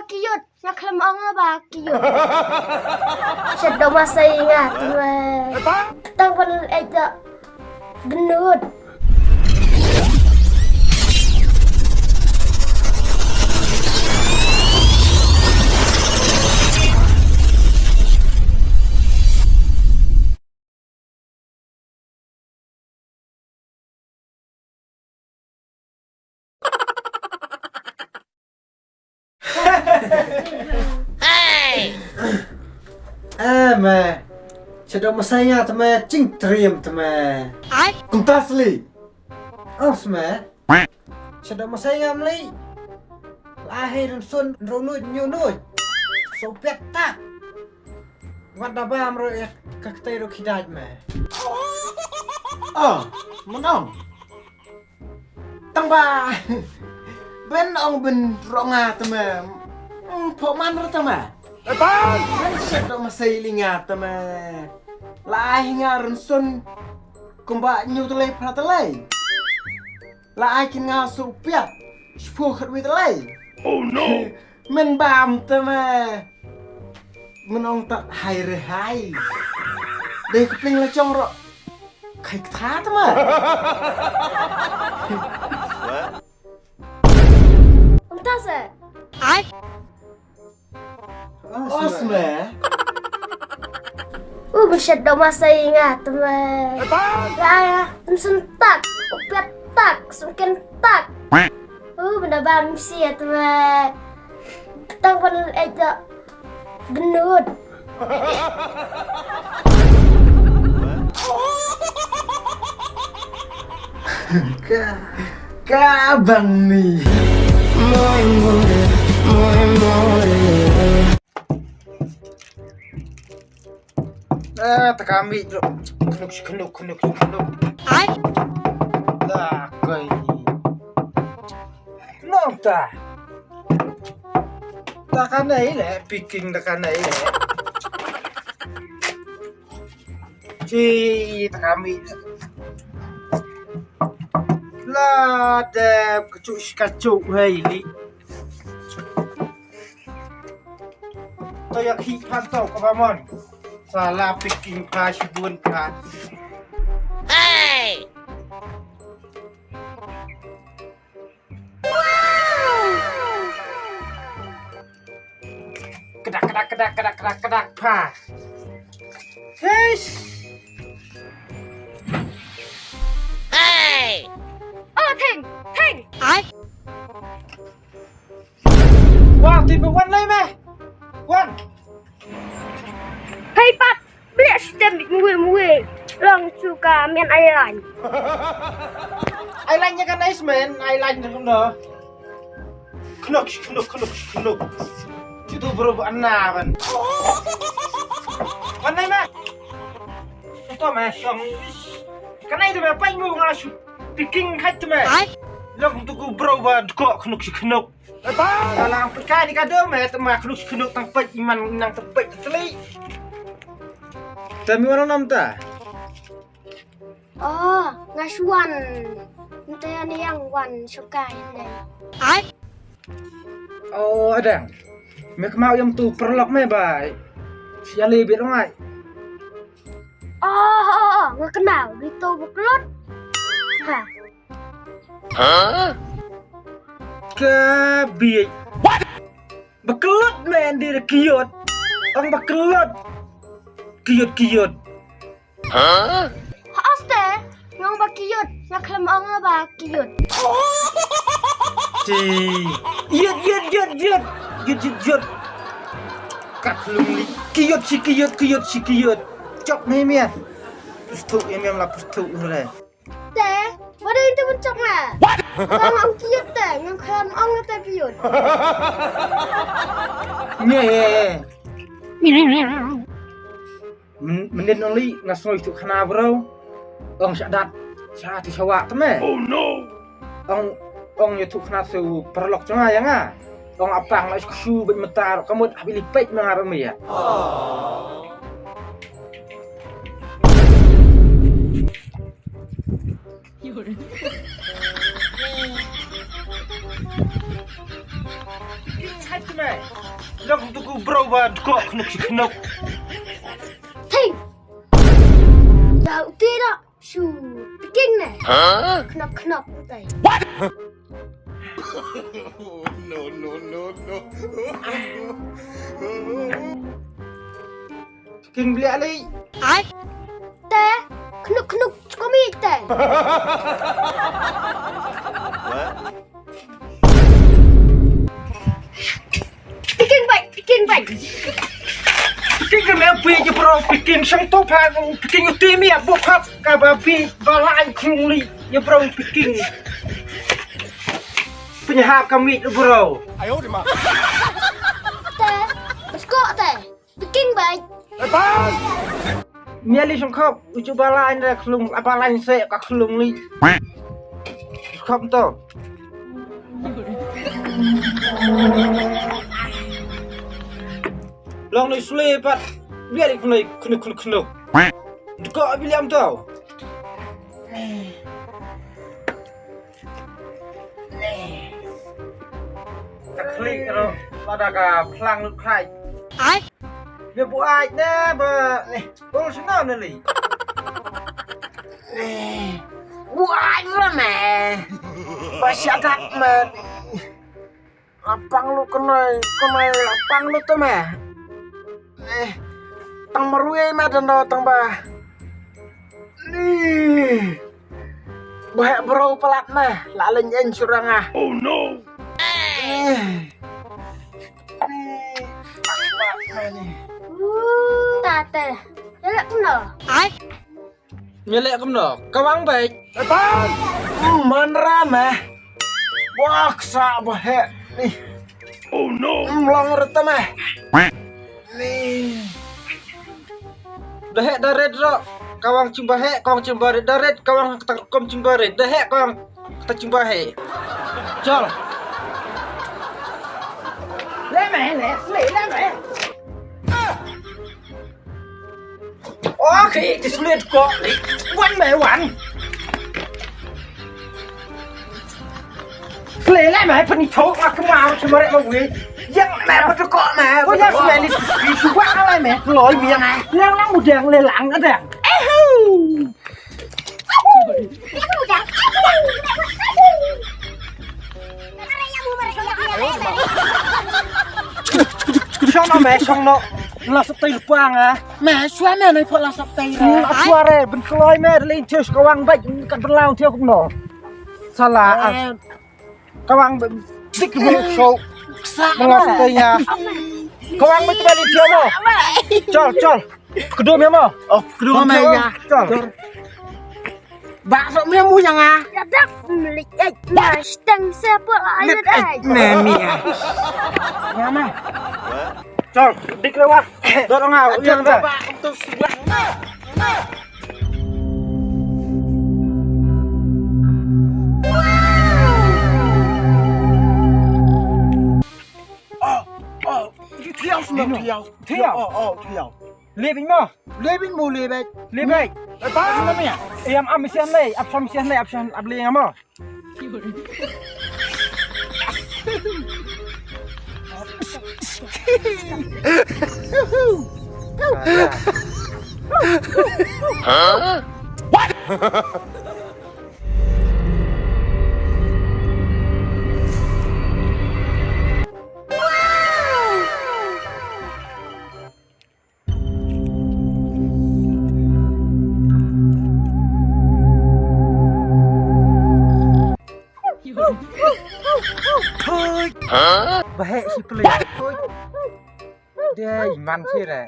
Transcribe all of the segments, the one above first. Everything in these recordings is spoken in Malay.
bakiyot, naklam ang bakiyot. Siya daw masaingat, tanggal eda gnud. Hey! mà Chị đâu mà say nha thầm mà chinh triềm thầm mà Cùng ta xử lý mà Chị đâu mà say nha lý Là hay rừng xuân râu nuôi nhiều nuôi Số bét ta Vắt đà bàm rồi các tay rồi khi đạch mà muốn ông Tăng bà Bên ông bình rộng à thầm mà Phổ man rồi thầm mà Siya daw masailing nga tama. Laay nga rin sun. Kumba nyo talay para talay. Laay kin nga supiat. Spukhat with talay. Oh no! Men bam tama. Menong tak hai re hai. Deh kepling la chong ro. Kai kata tama. Entah se. Osme. Siya daw masaingat, Laya, sentak, tak, sungkin tak. Benda bam siya, tanggal eda gnud. Kabang nih. Tak ambil dulu. Kenuk. Dah kau ini. Kenapa tak? Tak kena ini, picking tak kena ini. Cik, tak ambil. Lah, dah kacuk hai li. Toyak hipan tau kapamon. Salah picking ka shibun ka. Hey! Kedak pa. Yes. Hey! Oh, Thing. Wah, tiba wan lai meh. Wan. Hey, Pat, beli stem muwe. Lang suka main airline. Airline-nya kan nice man, airline kan dah. Kenuk. Itu berubah kan. Wan lai meh. Itu meh song. Karena itu meh pai mu ngasu picking kat meh. Lang tu ku berubah kok kenuk. Dalam perkara ni kado meh temah kenuk tang pai iman nang tepek teli. Dami orang nam ta? Oh, ngasuan. Nanti yang wan suka ini. Oh, ada. Mek mau yang tu perlok me bai. Sia lebih dong ai. Oh, nggak kenal. Gitu bekelut. Hah? Huh? Kabi. Bekelut men di kiot. Ang bekelut. Kiot. Huh? Aste, ngong bakiyot, naklam ang bakiyot. Ci. Yut. Kat lung li. Kiot. Cok memian. Pustuk lah pustuk le. Teh, mana itu bencok na? Ngong ang kiyot teh, ngong klam ang bakiyot. Nye. Mendin oli ngasoi tu khana bro. Ong syadat. Syati sawak teme. Oh no! Ong tu khana su perlok cuma ya nga. Ong apang la su bet metar kamu habili pek mengarami ya. Hai teme. Long tuku bro ba kok knuk si knuk. Thing. Đầu tiên đó. Shù. Kinh này. Huh? Knop đây. No, no, no, no. King beli ali. Tè. Knop có mi tè. Kinh vậy. King ke me pi je bro king sang to pa king uti mi abuk hap ka ba pi ba lain klung li je bro king. Penyahap kami bro. Tè. Có tè. Kinh vậy. Miali sang khop uju ba lain ra klung apa lain se ka klung li. Khop to. Long ni sule pat biar ik nai knu. Kok William tau. Tak klik ro pada ka plang lu khai. Dia bu ai nè ba ni. Bol sana ni li. Bu ai ra mẹ. Ba sia tak mẹ. Apang lu kenai apang lu tu mẹ. Tang marue ma dan tang ba. Ni. Bah bro pelat mah, lalen yen surang ah. Oh no. Tà tè. Đấy là cũng nở. Nyelek kemno, kawang baik. Man rama. Wah, sa bahe. Nih, Oh no. long reta mah. Nih. Dahek daret ro. Kawang cimbahe, kawang cimbare daret, kawang kom cimbare. Dahek kawang kata cimbahe. Jol. Le mẹ. Ok, cái sulit kok. Wan mẹ wan. Lele mẹ phân thấu mà cái màu cho mẹ mong gì. Yang mẹ bắt cho con mẹ. Có yang mẹ đi chú quá lại mẹ lỗi miệng này. Lang một đèn lên lặng ở đèn. Xong nó mẹ xong nó. Là sắp tay lupa ngah. Mẹ xóa mẹ này phải là sắp tay ra. Xóa re, ben keloi mẹ lên chơi kawang baik kan berlaung theo cũng nọ. Salah. Kawang dik ke show. Mengas tay nya. Kawang baik balik dia mo. Col. Kedua mẹ mo. Oh, kedua mẹ nya. Col. Bakso mẹ mu yang ah. Dạ đắc. Lịch ếch. Mà tăng xe bữa lại rồi đây. Mẹ mẹ. Nhà mẹ. Col, dik lewat. Dorong ngau, yang dah. Untuk sebelah. Thiêu xuống thiêu. Lê bình mo. Lê bình mu lê bạch. Lê bạch. Ba nó mẹ. Em am mesian lê, ap sam mesian lê, ap sam ap lê ngamo. Huh? What? Huh? Baik si pelik. Dia iman sih deh.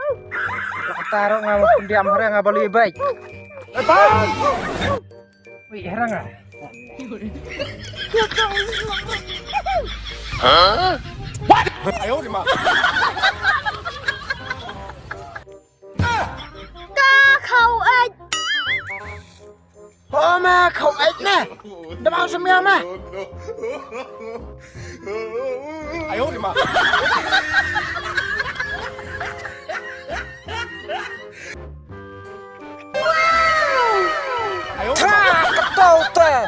Taruh ngawak pendiam hari nggak boleh baik. Wih, herang ah. Huh? What? Ayo di mana? Cá khẩu ếch. Ô mà khẩu ếch nè. Đâm ao xem em nè. Ayo di mana? Tahu teh.